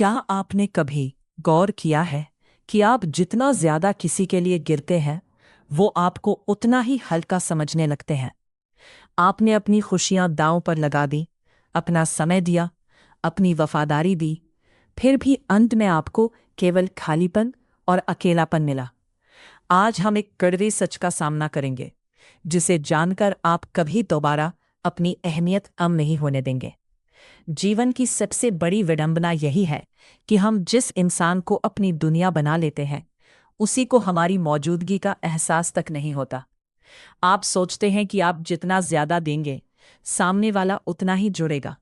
क्या आपने कभी गौर किया है कि आप जितना ज्यादा किसी के लिए गिरते हैं, वो आपको उतना ही हल्का समझने लगते हैं? आपने अपनी खुशियां दांव पर लगा दी, अपना समय दिया, अपनी वफादारी दी, फिर भी अंत में आपको केवल खालीपन और अकेलापन मिला। आज हम एक कड़वे सच का सामना करेंगे, जिसे जानकर आप कभी दोबारा अपनी अहमियत कम नहीं होने देंगे। जीवन की सबसे बड़ी विडंबना यही है कि हम जिस इंसान को अपनी दुनिया बना लेते हैं, उसी को हमारी मौजूदगी का एहसास तक नहीं होता। आप सोचते हैं कि आप जितना ज्यादा देंगे, सामने वाला उतना ही जुड़ेगा,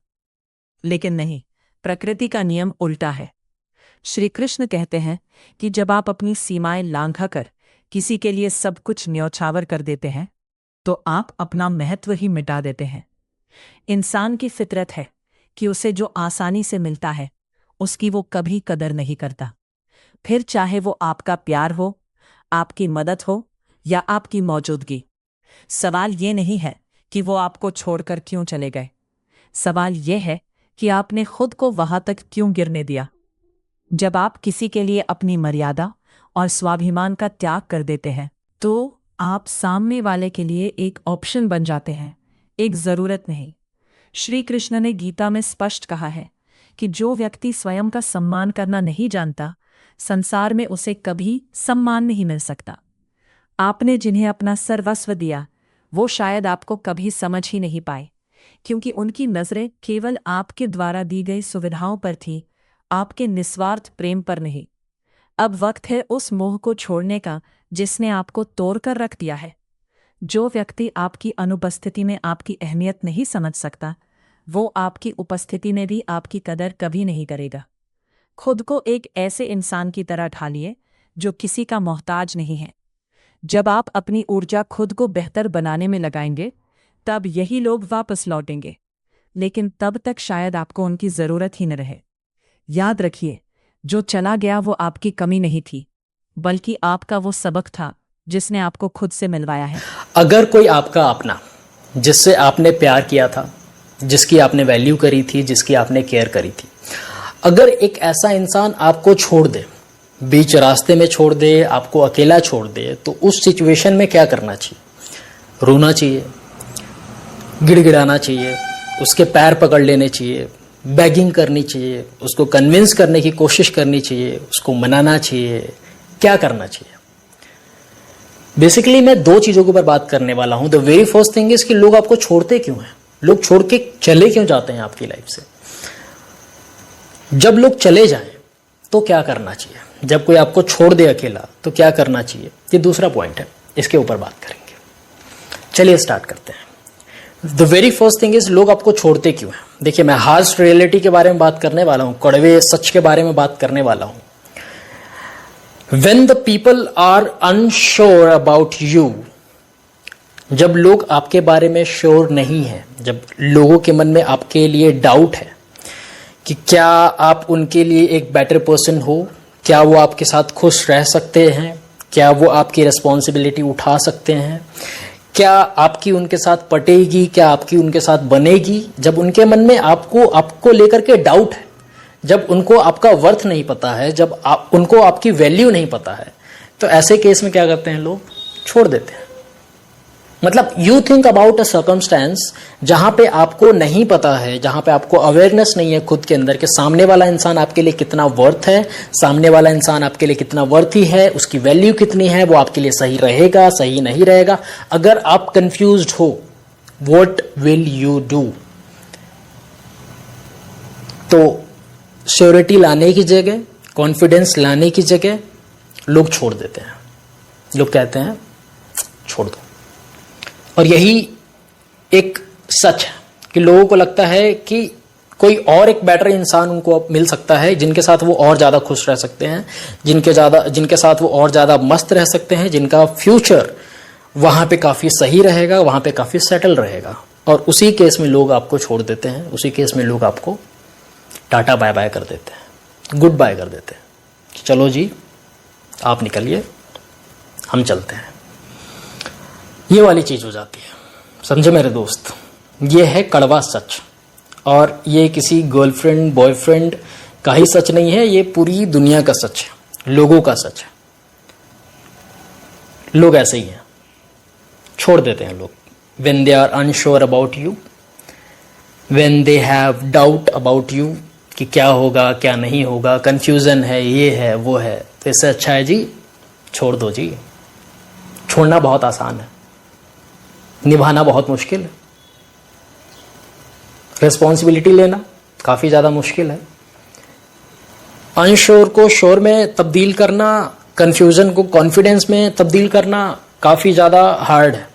लेकिन नहीं, प्रकृति का नियम उल्टा है। श्री कृष्ण कहते हैं कि जब आप अपनी सीमाएं लांघकर किसी के लिए सब कुछ न्यौछावर कर देते हैं, तो आप अपना महत्व ही मिटा देते हैं। इंसान की फितरत है कि उसे जो आसानी से मिलता है, उसकी वो कभी कदर नहीं करता। फिर चाहे वो आपका प्यार हो, आपकी मदद हो या आपकी मौजूदगी। सवाल ये नहीं है कि वो आपको छोड़कर क्यों चले गए। सवाल ये है कि आपने खुद को वहां तक क्यों गिरने दिया। जब आप किसी के लिए अपनी मर्यादा और स्वाभिमान का त्याग कर देते हैं, तो आप सामने वाले के लिए एक ऑप्शन बन जाते हैं, एक जरूरत नहीं। श्री कृष्ण ने गीता में स्पष्ट कहा है कि जो व्यक्ति स्वयं का सम्मान करना नहीं जानता, संसार में उसे कभी सम्मान नहीं मिल सकता। आपने जिन्हें अपना सर्वस्व दिया, वो शायद आपको कभी समझ ही नहीं पाए, क्योंकि उनकी नजरें केवल आपके द्वारा दी गई सुविधाओं पर थी, आपके निस्वार्थ प्रेम पर नहीं। अब वक्त है उस मोह को छोड़ने का जिसने आपको तोड़कर रख दिया है। जो व्यक्ति आपकी अनुपस्थिति में आपकी अहमियत नहीं समझ सकता, वो आपकी उपस्थिति में भी आपकी कदर कभी नहीं करेगा। खुद को एक ऐसे इंसान की तरह ढालिए जो किसी का मोहताज नहीं है। जब आप अपनी ऊर्जा खुद को बेहतर बनाने में लगाएंगे, तब यही लोग वापस लौटेंगे, लेकिन तब तक शायद आपको उनकी जरूरत ही न रहे। याद रखिए, जो चला गया वो आपकी कमी नहीं थी, बल्कि आपका वो सबक था जिसने आपको खुद से मिलवाया है। अगर कोई आपका अपना, जिससे आपने प्यार किया था, जिसकी आपने वैल्यू करी थी, जिसकी आपने केयर करी थी, अगर एक ऐसा इंसान आपको छोड़ दे, बीच रास्ते में छोड़ दे, आपको अकेला छोड़ दे, तो उस सिचुएशन में क्या करना चाहिए? रोना चाहिए, गिड़गिड़ाना चाहिए, उसके पैर पकड़ लेने चाहिए, बेगिंग करनी चाहिए, उसको कन्विंस करने की कोशिश करनी चाहिए, उसको मनाना चाहिए, क्या करना चाहिए? बेसिकली मैं दो चीजों के ऊपर बात करने वाला हूं। The very first thing is कि लोग आपको छोड़ते क्यों हैं, लोग छोड़ के चले क्यों जाते हैं आपकी लाइफ से। जब लोग चले जाएं तो क्या करना चाहिए, जब कोई आपको छोड़ दे अकेला तो क्या करना चाहिए, ये दूसरा पॉइंट है, इसके ऊपर बात करेंगे। चलिए स्टार्ट करते हैं। The very first thing is लोग आपको छोड़ते क्यों हैं। देखिए, मैं हार्श रियलिटी के बारे में बात करने वाला हूं, कड़वे सच के बारे में बात करने वाला हूं। When the people are unsure about you, जब लोग आपके बारे में श्योर नहीं है, जब लोगों के मन में आपके लिए डाउट है कि क्या आप उनके लिए एक बेटर पर्सन हो, क्या वो आपके साथ खुश रह सकते हैं, क्या वो आपकी रिस्पॉन्सिबिलिटी उठा सकते हैं, क्या आपकी उनके साथ पटेगी, क्या आपकी उनके साथ बनेगी, जब उनके मन में आपको लेकर के डाउट है, जब उनको आपका वर्थ नहीं पता है, जब उनको आपकी वैल्यू नहीं पता है, तो ऐसे केस में क्या करते हैं लोग? छोड़ देते हैं। मतलब you think about a circumstance जहां पे आपको नहीं पता है, जहां पे आपको अवेयरनेस नहीं है खुद के अंदर कि सामने वाला इंसान आपके लिए कितना वर्थ है, सामने वाला इंसान आपके लिए कितना वर्थी है, उसकी वैल्यू कितनी है, वो आपके लिए सही रहेगा, सही नहीं रहेगा। अगर आप कंफ्यूज्ड हो, व्हाट विल यू डू? तो श्योरिटी लाने की जगह, कॉन्फिडेंस लाने की जगह लोग छोड़ देते हैं। लोग कहते हैं छोड़ दो। और यही एक सच है कि लोगों को लगता है कि कोई और एक बेटर इंसान उनको मिल सकता है, जिनके साथ वो और ज्यादा खुश रह सकते हैं, जिनके साथ वो और ज्यादा मस्त रह सकते हैं, जिनका फ्यूचर वहां पे काफी सही रहेगा, वहां पे काफी सेटल रहेगा। और उसी केस में लोग आपको छोड़ देते हैं, उसी केस में लोग आपको टाटा बाय बाय कर देते हैं, गुड बाय कर देते हैं कि चलो जी आप निकलिए, हम चलते हैं। ये वाली चीज हो जाती है। समझे मेरे दोस्त, ये है कड़वा सच। और ये किसी गर्लफ्रेंड, बॉयफ्रेंड का ही सच नहीं है, ये पूरी दुनिया का सच है, लोगों का सच है। लोग ऐसे ही हैं, छोड़ देते हैं लोग। when they are unsure about you, when they have doubt about you, कि क्या होगा क्या नहीं होगा, कंफ्यूजन है, ये है वो है, तो इससे अच्छा है जी छोड़ दो जी। छोड़ना बहुत आसान है, निभाना बहुत मुश्किल है। रिस्पॉन्सिबिलिटी लेना काफ़ी ज़्यादा मुश्किल है। अनश्योर को श्योर में तब्दील करना, कंफ्यूजन को कॉन्फिडेंस में तब्दील करना काफ़ी ज़्यादा हार्ड है,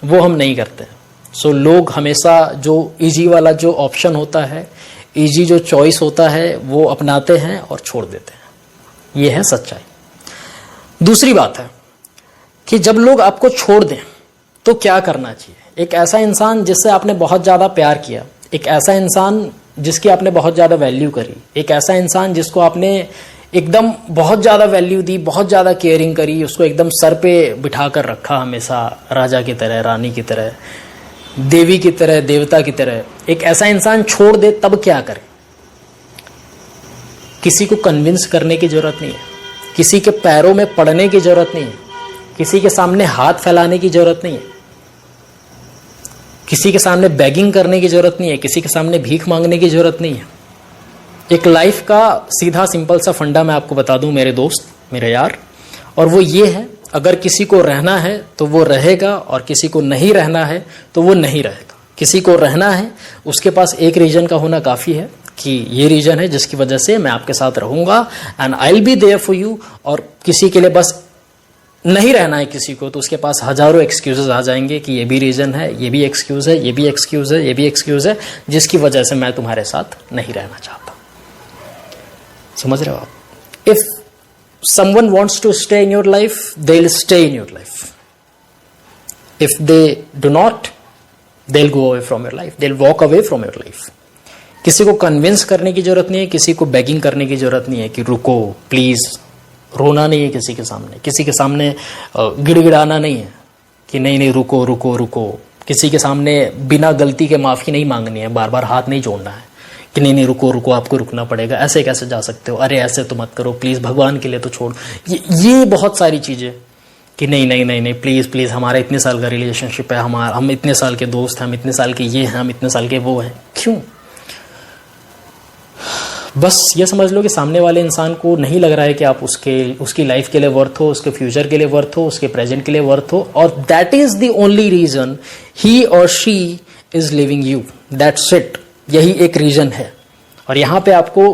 वो हम नहीं करते। सो लोग हमेशा जो इजी वाला जो ऑप्शन होता है, इजी जो चॉइस होता है, वो अपनाते हैं और छोड़ देते हैं। ये है सच्चाई। दूसरी बात है कि जब लोग आपको छोड़ दें तो क्या करना चाहिए। एक ऐसा इंसान जिससे आपने बहुत ज़्यादा प्यार किया, एक ऐसा इंसान जिसकी आपने बहुत ज़्यादा वैल्यू करी, एक ऐसा इंसान जिसको आपने एकदम बहुत ज़्यादा वैल्यू दी, बहुत ज़्यादा केयरिंग करी, उसको एकदम सर पे बिठा कर रखा, हमेशा राजा की तरह, रानी की तरह, देवी की तरह, देवता की तरह, एक ऐसा इंसान छोड़ दे तब क्या करे। किसी को कन्विंस करने की जरूरत नहीं है, किसी के पैरों में पड़ने की जरूरत नहीं है, किसी के सामने हाथ फैलाने की जरूरत नहीं है, किसी के सामने बेगिंग करने की जरूरत नहीं है, किसी के सामने भीख मांगने की जरूरत नहीं है। एक लाइफ का सीधा सिंपल सा फंडा मैं आपको बता दूं मेरे दोस्त, मेरे यार, और वो ये है, अगर किसी को रहना है तो वो रहेगा और किसी को नहीं रहना है तो वो नहीं रहेगा। किसी को रहना है उसके पास एक रीजन का होना काफ़ी है कि ये रीजन है जिसकी वजह से मैं आपके साथ रहूँगा and I will be there for you. और किसी के लिए बस नहीं रहना है किसी को, तो उसके पास हजारों एक्सक्यूजेस आ जाएंगे कि ये भी रीज़न है, ये भी एक्सक्यूज़ है, ये भी एक्सक्यूज़ है, ये भी एक्सक्यूज़ है, जिसकी वजह से मैं तुम्हारे साथ नहीं रहना चाहता। समझ रहे हो आप? If someone wants to stay in your life, they'll stay in your life. If they do not, they'll go away from your life, they'll walk away from your life. किसी को कन्विंस करने की जरूरत नहीं है, किसी को बेगिंग करने की जरूरत नहीं है कि रुको प्लीज। रोना नहीं है किसी के सामने गिड़गिड़ाना नहीं है कि नहीं नहीं रुको रुको रुको। किसी के सामने बिना गलती के माफ़ी नहीं मांगनी है, बार बार हाथ नहीं जोड़ना है कि नहीं नहीं रुको रुको, आपको रुकना पड़ेगा, ऐसे कैसे जा सकते हो, अरे ऐसे तो मत करो प्लीज़, भगवान के लिए तो छोड़। ये बहुत सारी चीज़ें कि नहीं नहीं नहीं नहीं प्लीज़ प्लीज़, हमारा इतने साल का रिलेशनशिप है, हम इतने साल के दोस्त हैं, हम इतने साल के ये हैं, हम इतने साल के वो हैं। क्यों? बस ये समझ लो कि सामने वाले इंसान को नहीं लग रहा है कि आप उसकी लाइफ के लिए वर्थ हो, उसके फ्यूचर के लिए वर्थ हो, उसके प्रेजेंट के लिए वर्थ हो, और that is the only reason he और she is living you. That's it. यही एक रीजन है। और यहाँ पे आपको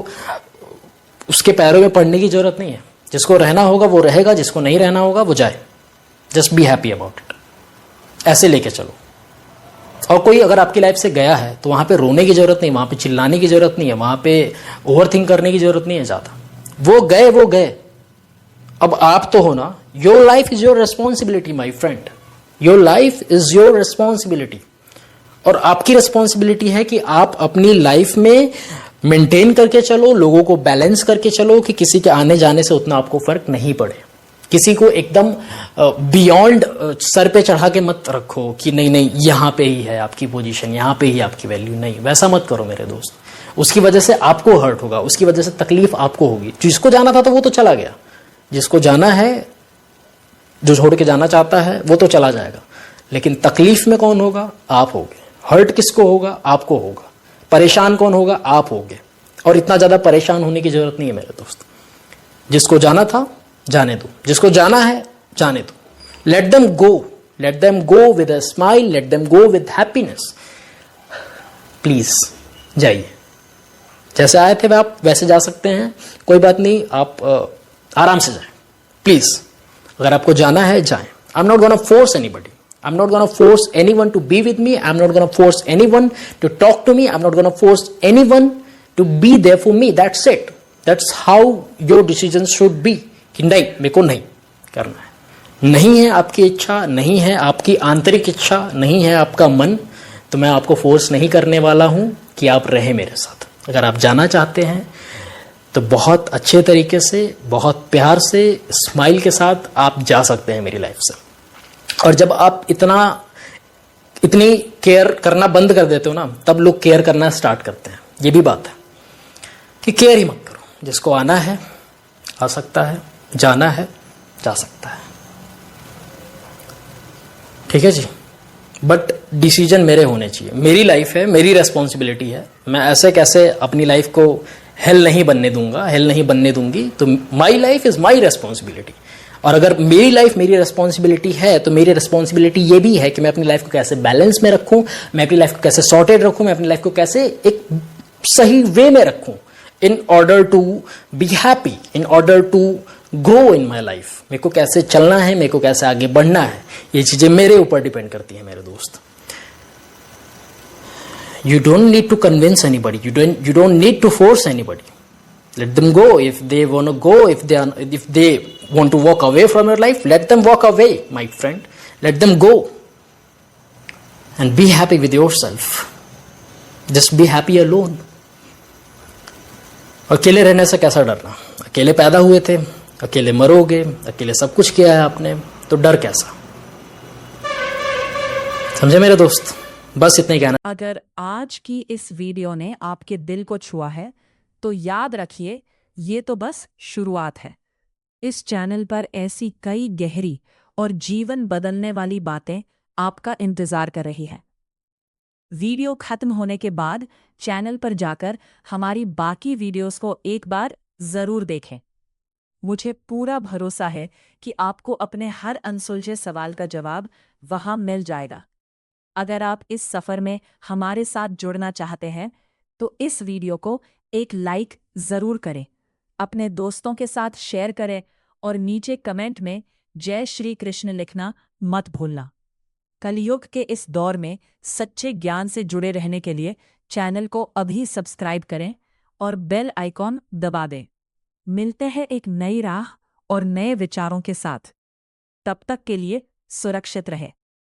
उसके पैरों में पड़ने की जरूरत नहीं है। जिसको रहना होगा वो रहेगा, जिसको नहीं रहना होगा वो जाए। Just be happy about it. ऐसे लेके चलो। और कोई अगर आपकी लाइफ से गया है तो वहाँ पे रोने की जरूरत नहीं, वहाँ पे चिल्लाने की जरूरत नहीं है, वहाँ पे ओवर थिंक करने की जरूरत नहीं है ज़्यादा। वो गए। अब आप तो हो ना। Your life is your responsibility my friend. Your life is your responsibility. और आपकी रिस्पॉन्सिबिलिटी है कि आप अपनी लाइफ में मेंटेन करके चलो, लोगों को बैलेंस करके चलो कि किसी के आने जाने से उतना आपको फर्क नहीं पड़े। किसी को एकदम बियॉन्ड सर पे चढ़ा के मत रखो कि नहीं नहीं यहाँ पे ही है आपकी पोजीशन, यहाँ पे ही आपकी वैल्यू। नहीं, वैसा मत करो मेरे दोस्त। उसकी वजह से आपको हर्ट होगा, उसकी वजह से तकलीफ आपको होगी। जिसको जाना था तो वो तो चला गया, जिसको जाना है, जो छोड़ के जाना चाहता है वो तो चला जाएगा, लेकिन तकलीफ में कौन होगा? आप होगे। हर्ट किसको होगा? आपको होगा। परेशान कौन होगा? आप होगे। और इतना ज्यादा परेशान होने की जरूरत नहीं है मेरे दोस्त। जिसको जाना था जाने दो, जिसको जाना है जाने दो। Let them go with a smile, let them go with happiness. Please जाइए। जैसे आए थे आप वैसे जा सकते हैं, कोई बात नहीं। आप आराम से जाएं प्लीज। अगर आपको जाना है जाएं। I am not gonna force anybody. I'm not going to force anyone to be with me. I'm not going to force anyone to talk to me. I'm not going to force anyone to be there for me. That's it. That's how your decisions should be. कि नहीं, मेरे को नहीं करना है। नहीं है आपकी इच्छा, नहीं है आपकी आंतरिक इच्छा, नहीं है आपका मन, तो मैं आपको फोर्स नहीं करने वाला हूं कि आप रहें मेरे साथ। अगर आप जाना चाहते हैं तो बहुत अच्छे तरीके से, बहुत प्यार से, स्माइल के साथ आप जा सकते हैं मेरी लाइफ से। और जब आप इतनी केयर करना बंद कर देते हो ना, तब लोग केयर करना स्टार्ट करते हैं। ये भी बात है कि केयर ही मत करो। जिसको आना है आ सकता है, जाना है जा सकता है, ठीक है जी। बट डिसीजन मेरे होने चाहिए, मेरी लाइफ है, मेरी रेस्पॉन्सिबिलिटी है। मैं ऐसे कैसे अपनी लाइफ को हेल नहीं बनने दूंगा, हेल नहीं बनने दूंगी। तो my life is my responsibility. और अगर मेरी लाइफ मेरी रेस्पॉन्सिबिलिटी है तो मेरी रेस्पॉन्सिबिलिटी ये भी है कि मैं अपनी लाइफ को कैसे बैलेंस में रखूं, मैं अपनी लाइफ को कैसे सॉर्टेड रखूं, मैं अपनी लाइफ को कैसे एक सही वे में रखूं, in order to be happy, in order to grow in my life. मेरे को कैसे चलना है, मेरे को कैसे आगे बढ़ना है, ये चीजें मेरे ऊपर डिपेंड करती हैं मेरे दोस्त। You don't need to convince anybody. You don't need to force anybody. Let them go if they want to go. If they want to walk away from your life, let them walk away, my friend. Let them go. And be happy with yourself. Just be happy alone. अकेले रहने से कैसा डरना? अकेले पैदा हुए थे, अकेले मरोगे, अकेले सब कुछ किया है आपने, तो डर कैसा? समझे मेरे दोस्त? बस इतना ही कहना। अगर आज की इस वीडियो ने आपके दिल को छुआ है तो याद रखिए, ये तो बस शुरुआत है। इस चैनल पर ऐसी कई गहरी और जीवन बदलने वाली बातें आपका इंतजार कर रही है। वीडियो खत्म होने के बाद चैनल पर जाकर हमारी बाकी वीडियोस को एक बार जरूर देखें। मुझे पूरा भरोसा है कि आपको अपने हर अनसुलझे सवाल का जवाब वहां मिल जाएगा। अगर आप इस सफ़र में हमारे साथ जुड़ना चाहते हैं तो इस वीडियो को एक लाइक ज़रूर करें, अपने दोस्तों के साथ शेयर करें और नीचे कमेंट में जय श्री कृष्ण लिखना मत भूलना। कलयुग के इस दौर में सच्चे ज्ञान से जुड़े रहने के लिए चैनल को अभी सब्सक्राइब करें और बेल आइकॉन दबा दें। मिलते हैं एक नई राह और नए विचारों के साथ। तब तक के लिए सुरक्षित रहें।